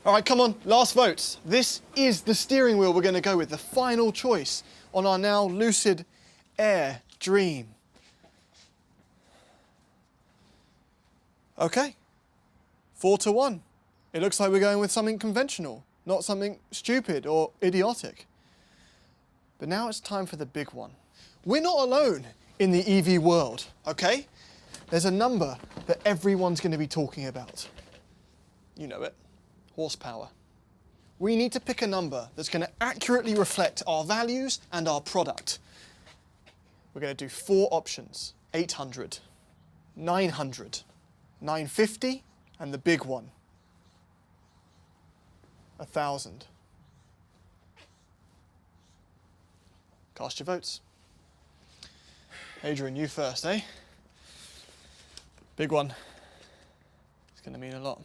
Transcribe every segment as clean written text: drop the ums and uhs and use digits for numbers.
All right, come on, last votes. This is the steering wheel we're going to go with, the final choice on our now Lucid Air Dream. Okay, 4-1. It looks like we're going with something conventional, not something stupid or idiotic. But now it's time for the big one. We're not alone in the EV world, okay? There's a number that everyone's going to be talking about. You know it. Horsepower. We need to pick a number that's going to accurately reflect our values and our product. We're going to do 4 options: 800, 900, 950, and the big one, 1,000. Cast your votes. Adrian, you first, eh? Big one. It's going to mean a lot.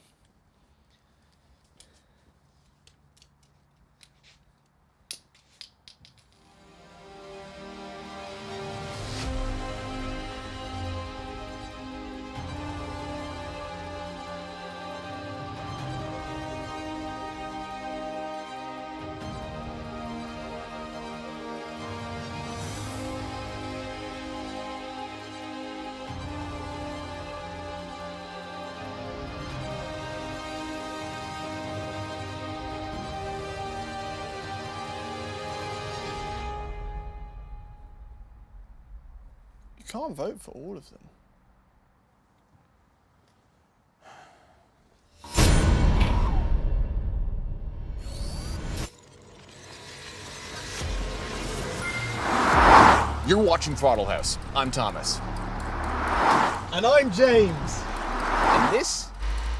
You can't vote for all of them. You're watching Throttle House. I'm Thomas. And I'm James. And this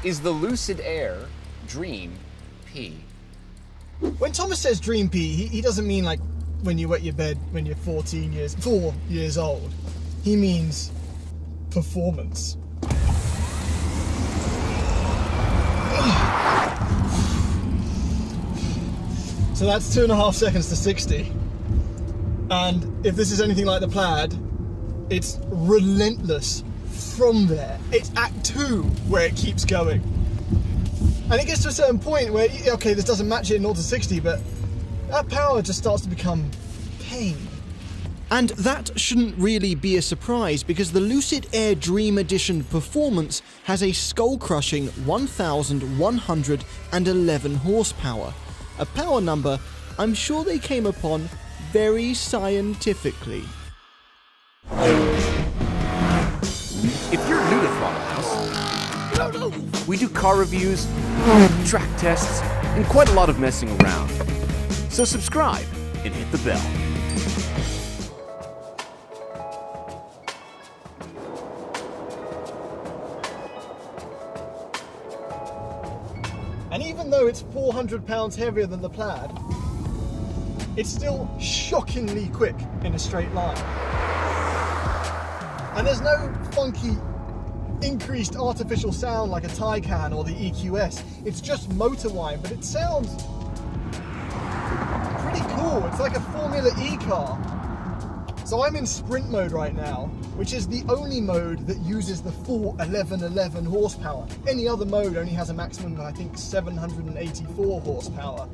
is the Lucid Air Dream P. When Thomas says Dream P, he doesn't mean like when you wet your bed when you're 4 years old. He means performance. So that's 2.5 seconds to 60. And if this is anything like the Plaid, it's relentless from there. It's Act 2 where it keeps going. And it gets to a certain point where, okay, this doesn't match it in 0 to 60, but that power just starts to become pain. And that shouldn't really be a surprise, because the Lucid Air Dream Edition Performance has a skull-crushing 1,111 horsepower, a power number I'm sure they came upon very scientifically. If you're new to Throttle House, we do car reviews, track tests, and quite a lot of messing around. So subscribe and hit the bell. And even though it's 400 pounds heavier than the Plaid, it's still shockingly quick in a straight line. And there's no funky increased artificial sound like a Taycan or the EQS. It's just motor whine, but it sounds pretty cool. It's like a Formula E car. So I'm in sprint mode right now, which is the only mode that uses the full 1111 horsepower. Any other mode only has a maximum of, I think, 784 horsepower.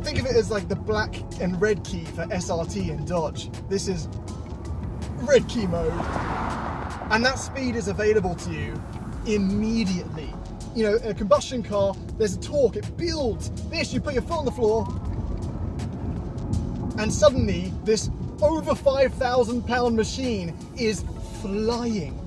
Think of it as like the black and red key for SRT and Dodge. This is red key mode. And that speed is available to you immediately. You know, in a combustion car, there's a torque, it builds. This, you put your foot on the floor, and suddenly this over 5,000 pound machine is flying.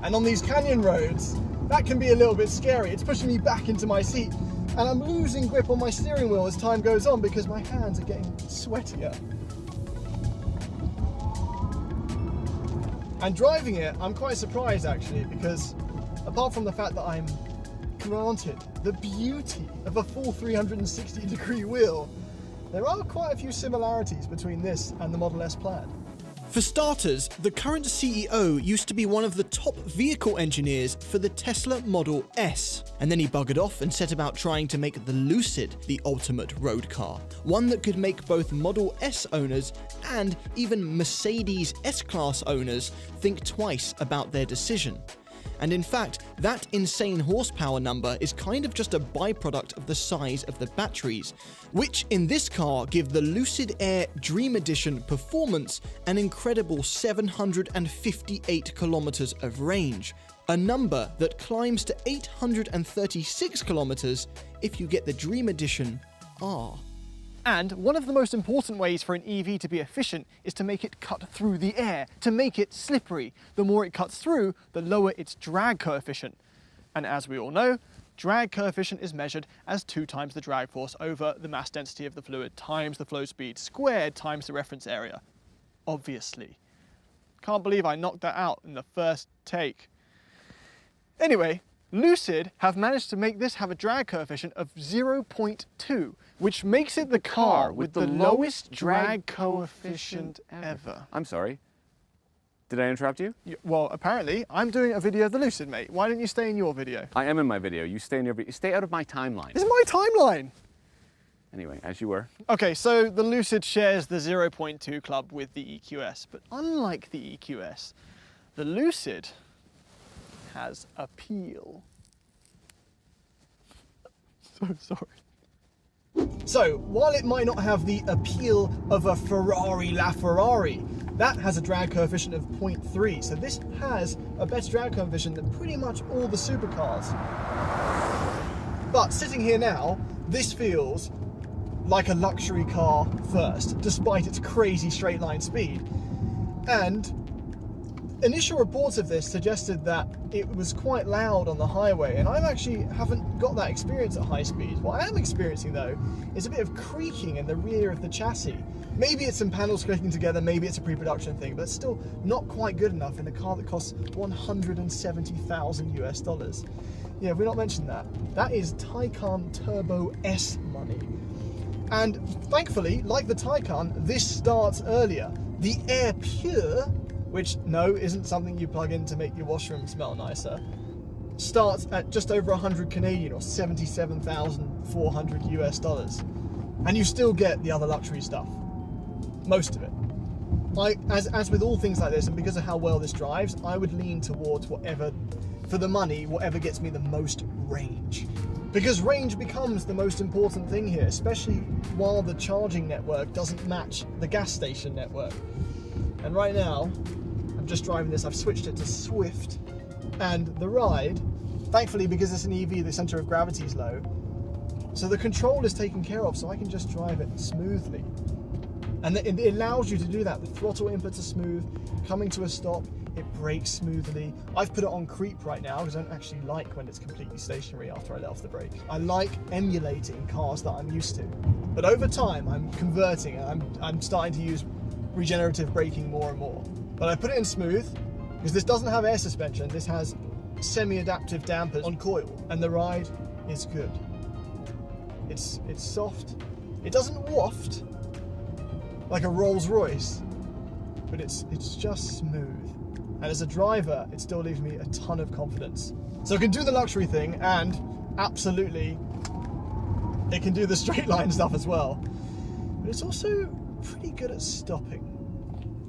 And on these canyon roads, that can be a little bit scary. It's pushing me back into my seat, and I'm losing grip on my steering wheel as time goes on because my hands are getting sweatier. And driving it, I'm quite surprised actually, because apart from the fact that I'm granted the beauty of a full 360-degree wheel, there are quite a few similarities between this and the Model S Plaid. For starters, the current CEO used to be one of the top vehicle engineers for the Tesla Model S, and then he buggered off and set about trying to make the Lucid the ultimate road car, one that could make both Model S owners and even Mercedes S-Class owners think twice about their decision. And in fact, that insane horsepower number is kind of just a byproduct of the size of the batteries, which in this car give the Lucid Air Dream Edition performance an incredible 758 kilometers of range, a number that climbs to 836 kilometers if you get the Dream Edition R. And one of the most important ways for an EV to be efficient is to make it cut through the air, to make it slippery. The more it cuts through, the lower its drag coefficient. And as we all know, drag coefficient is measured as 2 times the drag force over the mass density of the fluid times the flow speed squared times the reference area. Obviously. Can't believe I knocked that out in the first take. Anyway, Lucid have managed to make this have a drag coefficient of 0.2, which makes it the car with the lowest drag coefficient ever. I'm sorry. Did I interrupt you? Well, apparently, I'm doing a video of the Lucid, mate. Why don't you stay in your video? I am in my video. You stay in your video. Stay out of my timeline. This is my timeline! Anyway, as you were. Okay, so the Lucid shares the 0.2 club with the EQS, but unlike the EQS, the Lucid has appeal. So sorry. So, while it might not have the appeal of a Ferrari LaFerrari, that has a drag coefficient of 0.3, so this has a better drag coefficient than pretty much all the supercars. But sitting here now, this feels like a luxury car first, despite its crazy straight line speed. And initial reports of this suggested that it was quite loud on the highway, and I actually haven't got that experience at high speed. What I am experiencing though is a bit of creaking in the rear of the chassis. Maybe it's some panels clicking together, maybe it's a pre-production thing, but it's still not quite good enough in a car that costs $170,000 US. Yeah, have we not mentioned that? That is Taycan Turbo S money. And thankfully, like the Taycan, this starts earlier. The Air Pure, which no, isn't something you plug in to make your washroom smell nicer, starts at just over 100 Canadian or 77,400 US. And you still get the other luxury stuff. Most of it. As with all things like this, and because of how well this drives, I would lean towards whatever, for the money, whatever gets me the most range. Because range becomes the most important thing here, especially while the charging network doesn't match the gas station network. And right now, I'm just driving this, I've switched it to Swift, and the ride, thankfully because it's an EV, the center of gravity is low, so the control is taken care of, so I can just drive it smoothly. And it allows you to do that. The throttle inputs are smooth, coming to a stop, it brakes smoothly. I've put it on creep right now because I don't actually like when it's completely stationary after I let off the brake. I like emulating cars that I'm used to. But over time, I'm converting, and I'm starting to use regenerative braking more and more. But I put it in smooth because this doesn't have air suspension. This has semi-adaptive dampers on coil, and the ride is good. It's soft. It doesn't waft like a Rolls Royce, but it's just smooth. And as a driver, it still leaves me a ton of confidence. So it can do the luxury thing, and absolutely, it can do the straight line stuff as well. But it's also pretty good at stopping.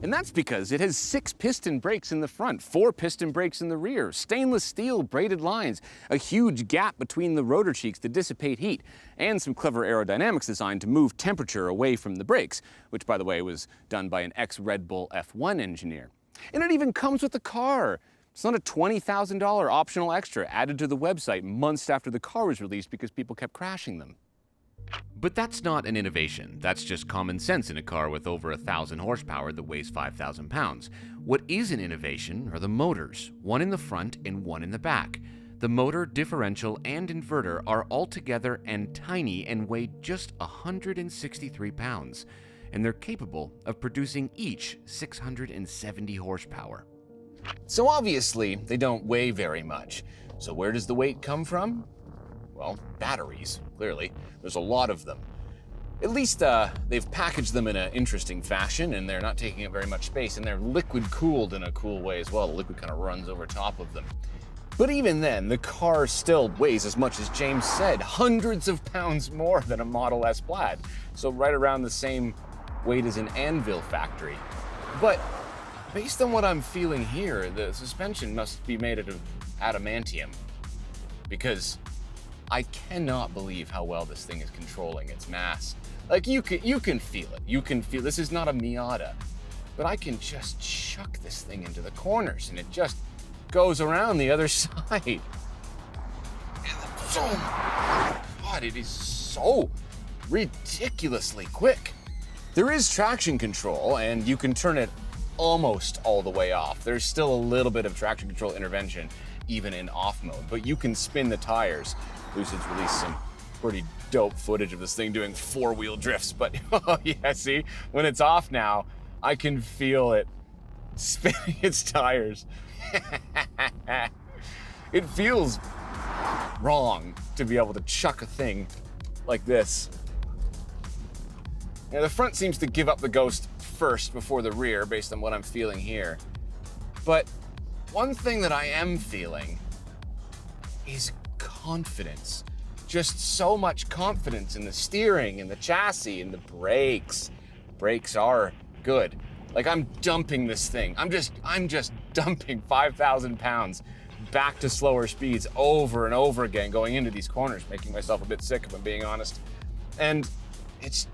And that's because it has 6 piston brakes in the front, 4 piston brakes in the rear, stainless steel braided lines, a huge gap between the rotor cheeks to dissipate heat, and some clever aerodynamics designed to move temperature away from the brakes, which by the way was done by an ex-Red Bull F1 engineer. And it even comes with the car. It's not a $20,000 optional extra added to the website months after the car was released because people kept crashing them. But that's not an innovation. That's just common sense in a car with over 1,000 horsepower that weighs 5,000 pounds. What is an innovation are the motors, one in the front and one in the back. The motor, differential, and inverter are all together and tiny and weigh just 163 pounds. And they're capable of producing each 670 horsepower. So obviously, they don't weigh very much. So where does the weight come from? Well, batteries, clearly. There's a lot of them. At least they've packaged them in an interesting fashion, and they're not taking up very much space, and they're liquid cooled in a cool way as well. The liquid kind of runs over top of them. But even then, the car still weighs as much as James said, hundreds of pounds more than a Model S Plaid. So right around the same weight as an Anvil factory. But based on what I'm feeling here, the suspension must be made out of adamantium. Because I cannot believe how well this thing is controlling its mass. Like, you can feel it. You can feel, this is not a Miata, but I can just chuck this thing into the corners and it just goes around the other side. Oh God, it is so ridiculously quick. There is traction control and you can turn it almost all the way off. There's still a little bit of traction control intervention even in off mode, but you can spin the tires. Lucid's released some pretty dope footage of this thing doing 4-wheel drifts, but oh yeah, see, when it's off now, I can feel it spinning its tires. It feels wrong to be able to chuck a thing like this. Now, the front seems to give up the ghost first before the rear, based on what I'm feeling here. But one thing that I am feeling is confidence. Just so much confidence in the steering and the chassis and the brakes. Brakes are good. Like, I'm dumping this thing. I'm just dumping 5,000 pounds back to slower speeds over and over again, going into these corners, making myself a bit sick if I'm being honest. And it's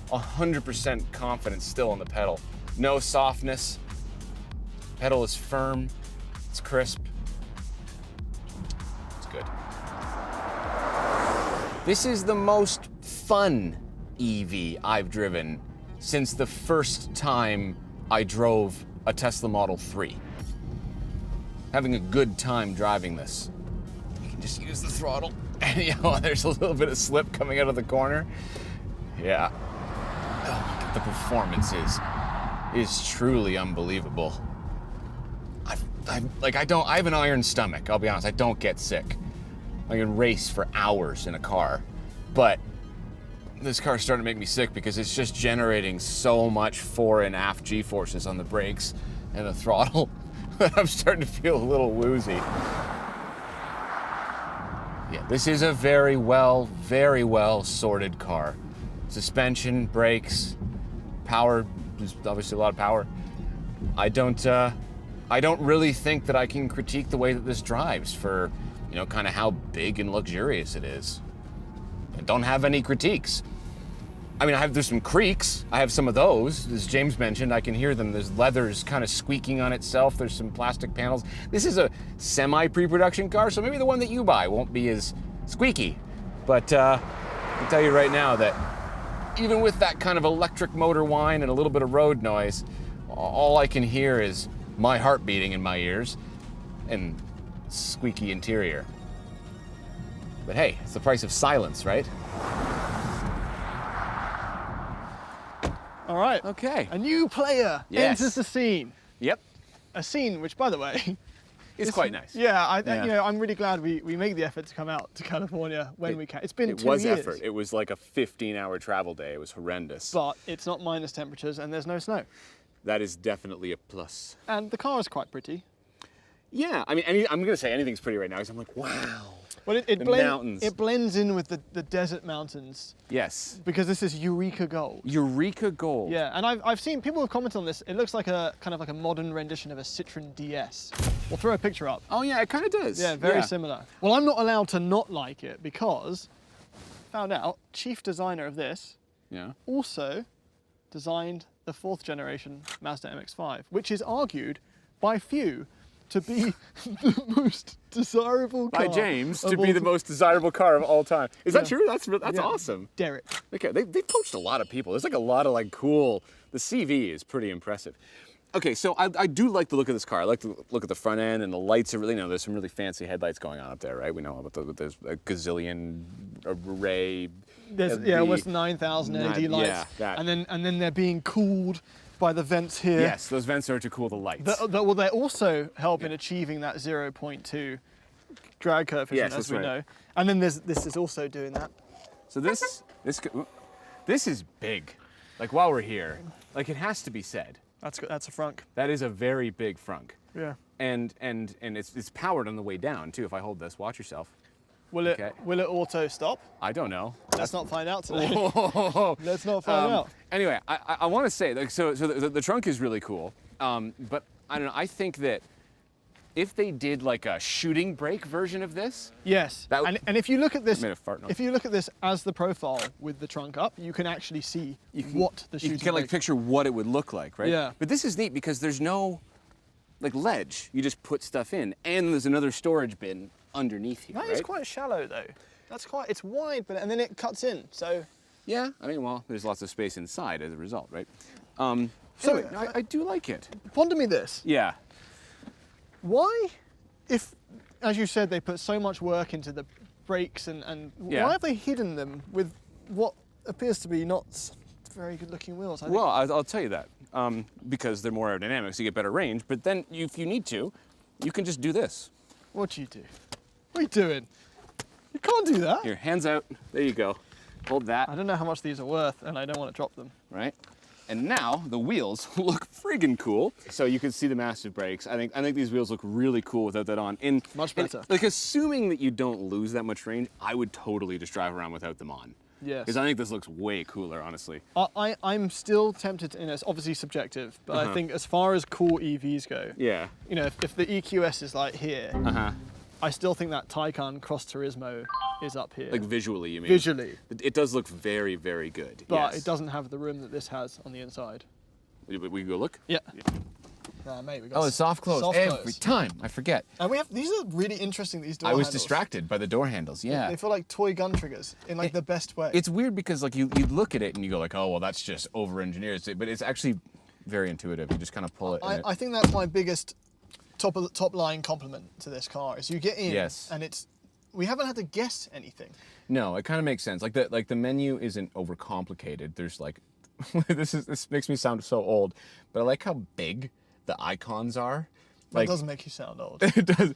100% confidence still on the pedal. No softness. Pedal is firm. It's crisp. It's good. This is the most fun EV I've driven since the first time I drove a Tesla Model 3. Having a good time driving this. You can just use the throttle, and you know, there's a little bit of slip coming out of the corner. Yeah. Oh my God, the performance is truly unbelievable. I have an iron stomach, I'll be honest, I don't get sick. I can race for hours in a car, but this car's starting to make me sick because it's just generating so much fore and aft G-forces on the brakes and the throttle that I'm starting to feel a little woozy. Yeah, this is a very well sorted car. Suspension, brakes, power, there's obviously a lot of power. I don't really think that I can critique the way that this drives for, you know, kind of how big and luxurious it is. I don't have any critiques. I mean, there's some creaks. I have some of those. As James mentioned, I can hear them. There's leathers kind of squeaking on itself. There's some plastic panels. This is a semi-pre-production car, so maybe the one that you buy won't be as squeaky. But I can tell you right now that even with that kind of electric motor whine and a little bit of road noise, all I can hear is my heart beating in my ears and squeaky interior. But hey, it's the price of silence, right? All right. Okay. A new player Yes. enters the scene. Yep. A scene which, by the way, It's quite nice. yeah, Yeah. You know, I'm really glad we make the effort to come out to California when we can. It's been 2 years. It was effort. It was like a 15-hour travel day. It was horrendous. But it's not minus temperatures and there's no snow. That is definitely a plus. And the car is quite pretty. Yeah, I mean, I'm going to say anything's pretty right now because I'm like, wow. Well, The mountains. It blends in with the desert mountains Yes. because this is Eureka Gold. Eureka Gold. Yeah, and I've seen people have commented on this. It looks like a kind of like a modern rendition of a Citroen DS. We'll throw a picture up. Oh, yeah, it kind of does. Yeah, very similar. Well, I'm not allowed to not like it because, found out, chief designer of this Yeah. also designed the 4th generation Mazda MX-5, which is argued by few to be the most desirable car. By James of to all be the time. most desirable car of all time. Is that Yeah. true? That's Yeah. awesome. Derek. Okay, they poached a lot of people. There's like a lot of like cool. The CV is pretty impressive. Okay, so I do like the look of this car. I like the look at the front end, and the lights are really, there's some really fancy headlights going on up there, right? We know about there's a gazillion array. There's LED. almost 9,000 LED lights. Yeah, that. And then they're being cooled by the vents here. Yes, those vents are to cool the lights. Well, they also help in achieving that 0.2 drag coefficient, Yes, as that's we right. know. And then this is also doing that. So this is big. Like, while we're here, like, it has to be said. That's a frunk. That is a very big frunk. Yeah. And it's powered on the way down too. If I hold this, watch yourself. Will it Okay. will it auto stop? I don't know. Let's not find out today. Whoa. Let's not find out. Anyway, I want to say, like, so the trunk is really cool, but I don't know. I think that if they did like a shooting brake version of this, Yes. That would- And if you look at this, made a fart noise. if you look at this as the profile with the trunk up, you can actually see what the you shooting can like brake- picture what it would look like, right? Yeah. But this is neat because there's no like ledge. You just put stuff in, and there's another storage bin underneath here. That right? is quite shallow though. It's wide, and then it cuts in. So Yeah, I mean, well, there's lots of space inside as a result, right? So, Anyway, I do like it. ponder me this. Yeah. Why, if, as you said, they put so much work into the brakes and Yeah. why have they hidden them with what appears to be not very good looking wheels? I think- Well, I'll tell you that because they're more aerodynamic, so you get better range. But then, if you need to, you can just do this. What do you do? What are you doing? You can't do that. Here, hands out. There you go. Hold that. I don't know how much these are worth, and I don't want to drop them. Right? And now the wheels look friggin' cool. So you can see the massive brakes. I think these wheels look really cool without that on. Much better. Like assuming that you don't lose that much range, I would totally just drive around without them on. Yes. Because I think this looks way cooler, honestly. I'm still tempted, and it's obviously subjective, but I think as far as cool EVs go, Yeah. you know, if the EQS is like here, Uh-huh. I still think that Taycan Cross Turismo is up here. Like visually, you mean? Visually. It does look very, very good. But yes. it doesn't have the room that this has on the inside. We can go look? Yeah. Nah, mate, we got Oh, the soft close soft every close. time. I forget. And we have, these are really interesting, these door I was handles. distracted by the door handles. Yeah. They feel like toy gun triggers in like the best way. It's weird because like you look at it and you go like, oh well, that's just over-engineered, but it's actually very intuitive. You just kind of pull it. and I think that's my biggest top line compliment to this car is you get in Yes. and we haven't had to guess anything. No, it kind of makes sense. Like the menu isn't overcomplicated. There's like this makes me sound so old, but I like how big the icons are. That Like doesn't make you sound old. it does.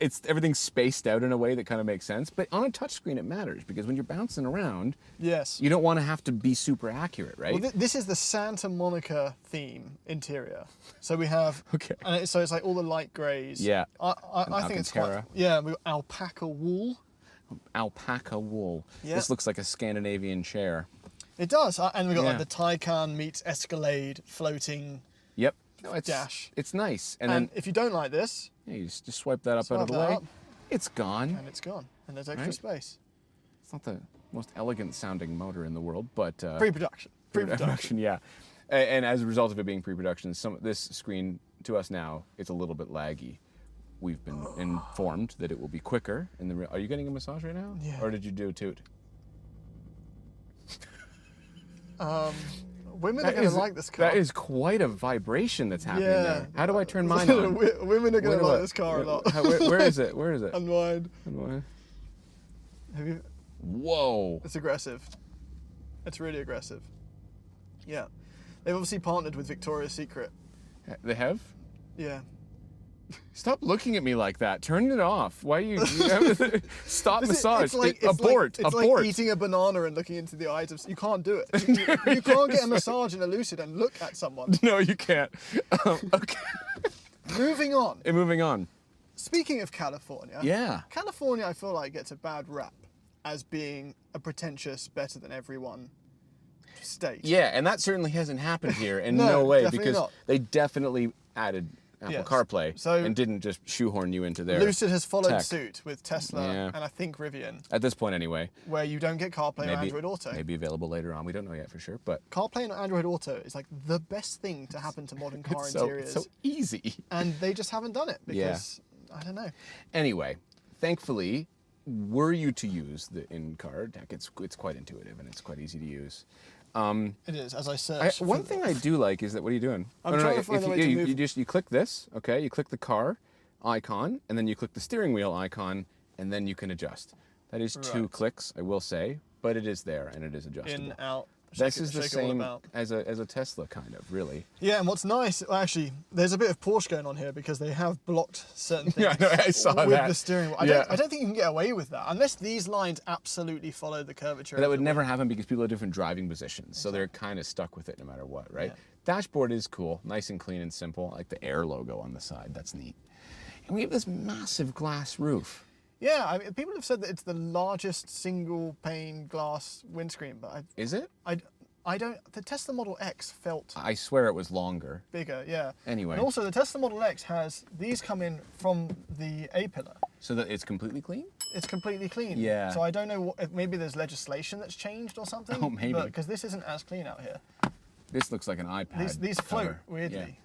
It's everything's spaced out in a way that kind of makes sense. But on a touchscreen, it matters because when you're bouncing around, Yes. you don't want to have to be super accurate, right? Well, this is the Santa Monica theme interior. So we have, Okay. and so it's like all the light greys. Yeah. I think it's quite, Alcantara. yeah, we got alpaca wool. Alpaca wool. Yeah. This looks like a Scandinavian chair. It does, and we got Yeah. like the Taycan meets Escalade floating Yep. No, it's dash. It's nice. And, And then if you don't like this, yeah, you just swipe that up out of Swipe the that way. up. It's gone. and it's gone, and there's extra Right. space. It's not the most elegant sounding motor in the world, but Pre-production. Pre-production. yeah. And as a result of it being pre-production, this screen to us now, it's a little bit laggy. We've been informed that it will be quicker. Are you getting a massage right now? Yeah. Or did you do a toot? Women are going to like this car. That is quite a vibration that's happening Yeah. there. How do I turn mine on? Women are going Where to do like I- this car a lot. Where is it? Where is it? Unwind. Whoa. It's aggressive. It's really aggressive. Yeah. They've obviously partnered with Victoria's Secret. They have? Yeah. Stop looking at me like that. Turn it off. Why are you stop massage? Abort. It's Abort. like eating a banana and looking into the eyes of. You can't do it. You can't get a massage in a Lucid and look at someone. No, you can't. Okay. Moving on. And moving on. Speaking of California. Yeah. California, I feel like gets a bad rap as being a pretentious, better than everyone state. Yeah, and that certainly hasn't happened here in No, no way definitely because not. they definitely added Apple Yes. CarPlay So- and didn't just shoehorn you into their Lucid has followed tech. suit with Tesla Yeah. and I think Rivian, At this point, anyway. where you don't get CarPlay or Android Auto. Maybe available later on. We don't know yet for sure, but CarPlay and Android Auto is like the best thing to happen to modern car it's interiors. so easy. And they just haven't done it Yeah. because, I don't know. Anyway, thankfully, were you to use the in-car deck, it's quite intuitive and it's quite easy to use. It is, as I search. One thing I do like is that, what are you doing? I'm trying to find a way to move. You click this, okay? You click the car icon, and then you click the steering wheel icon, and then you can adjust. That is 2 Right. clicks, I will say, but it is there and it is adjustable. In, out. This shake it- is the shake it all same about. as a Tesla, kind of, really. Yeah, and what's nice, well, actually, there's a bit of Porsche going on here because they have blocked certain things Yeah, I know, I saw with that. the steering wheel. I don't think you can get away with that unless these lines absolutely follow the curvature. But that of would the never wheel. happen because people have different driving positions, so they're kind of stuck with it no matter what, right? Yeah. Dashboard is cool, nice and clean and simple. I like the Air logo on the side, that's neat. And we have this massive glass roof. Yeah, I mean, people have said that it's the largest single pane glass windscreen, but Is it? I don't. The Tesla Model X felt I swear it was longer. bigger, yeah. Anyway. And also, the Tesla Model X has these come in from the A pillar. So that it's completely clean? It's completely clean. Yeah. So I don't know if maybe there's legislation that's changed or something. Oh, maybe. Because this isn't as clean out here. This looks like an iPad. These float cover. weirdly.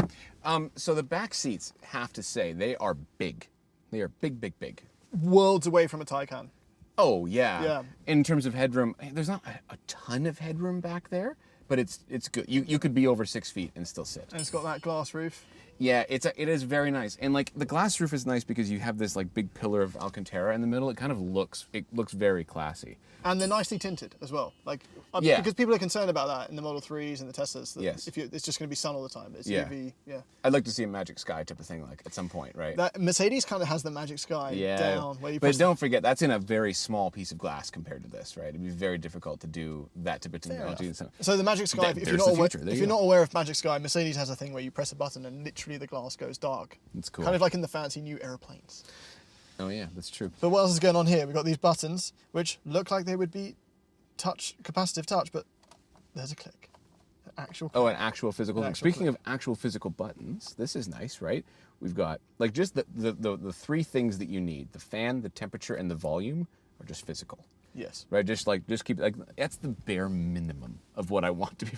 Yeah. So the back seats, have to say, they are big. They are big, big, big. Worlds away from a Taycan. Oh, yeah. Yeah. In terms of headroom, there's not a ton of headroom back there, but it's good. You could be over 6 feet and still sit. And it's got that glass roof. Yeah, it is very nice. And like the glass roof is nice because you have this like big pillar of Alcantara in the middle. It kind of looks very classy. And they're nicely tinted as well. Like, Yeah. because people are concerned about that in the Model 3s and the Teslas. That Yes. it's just going to be sun all the time. It's Yeah. UV, yeah. I'd like to see a Magic Sky type of thing, like at some point, right? That Mercedes kind of has the Magic Sky down. Where you but press don't forget that's in a very small piece of glass compared to this, right? It'd be very difficult to do that type of technology. enough. So, So the Magic Sky, if there's you're the not aware, future. There if you you're go. not aware of Magic Sky, Mercedes has a thing where you press a button and literally the glass goes dark. That's cool. Kind of like in the fancy new aeroplanes. Oh yeah, that's true. But what else is going on here? We've got these buttons, which look like they would be capacitive touch, but there's a click. An actual click. Oh, an actual physical. An thing. actual Speaking of actual physical buttons, this is nice, right? We've got like just the three things that you need: the fan, the temperature, and the volume are just physical. Yes. Right, just keep like that's the bare minimum of what I want to be.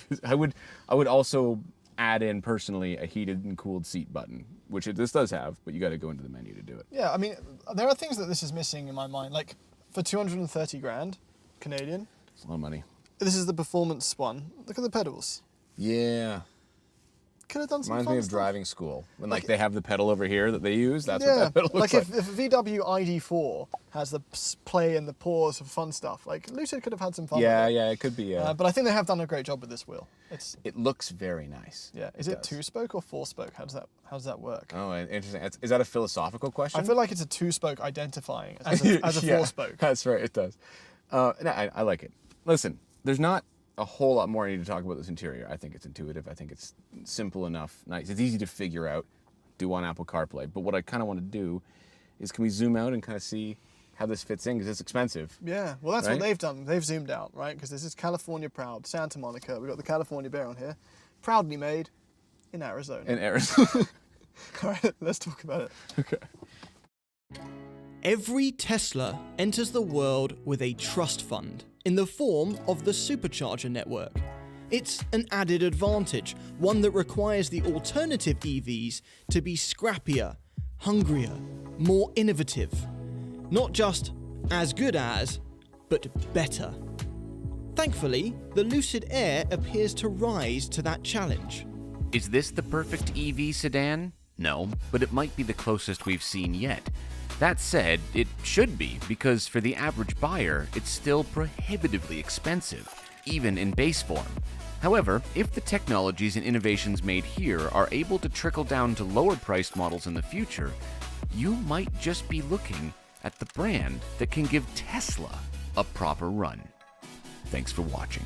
I would also add in personally a heated and cooled seat button, which this does have, but you got to go into the menu to do it. Yeah, I mean, there are things that this is missing in my mind. Like, for 230 grand Canadian, It's a lot of money. this is the performance one. Look at the pedals. Yeah, Could have done some reminds fun me of stuff. driving school when like Like- they have the pedal over here that they use. That's Yeah, what that pedal looks like like. if VW ID4 has the play and the pause of fun stuff, like Lucid could have had some fun. Yeah, with it. yeah, it could be. But I think they have done a great job with this wheel. It's It looks very nice. yeah. Is it does. 2-spoke or 4-spoke? How does that work? Oh, interesting. Is that a philosophical question? I feel like it's a 2-spoke identifying as a Yeah, 4-spoke. That's right, it does. No, I like it. Listen, there's not a whole lot more I need to talk about this interior. I think it's intuitive. I think it's simple enough, nice. It's easy to figure out, do on Apple CarPlay. But what I kind of want to do is can we zoom out and kind of see how this fits in, because it's expensive. Yeah, well, that's Right? what they've done. They've zoomed out, right? Because this is California proud, Santa Monica. We've got the California Bear on here. Proudly made in Arizona. In Arizona. All right, let's talk about it. Okay. Every Tesla enters the world with a trust fund in the form of the supercharger network. It's an added advantage, one that requires the alternative EVs to be scrappier, hungrier, more innovative. Not just as good as, but better. Thankfully, the Lucid Air appears to rise to that challenge. Is this the perfect EV sedan? No, but it might be the closest we've seen yet. That said, it should be, because for the average buyer, it's still prohibitively expensive, even in base form. However, if the technologies and innovations made here are able to trickle down to lower-priced models in the future, you might just be looking at the brand that can give Tesla a proper run. Thanks for watching.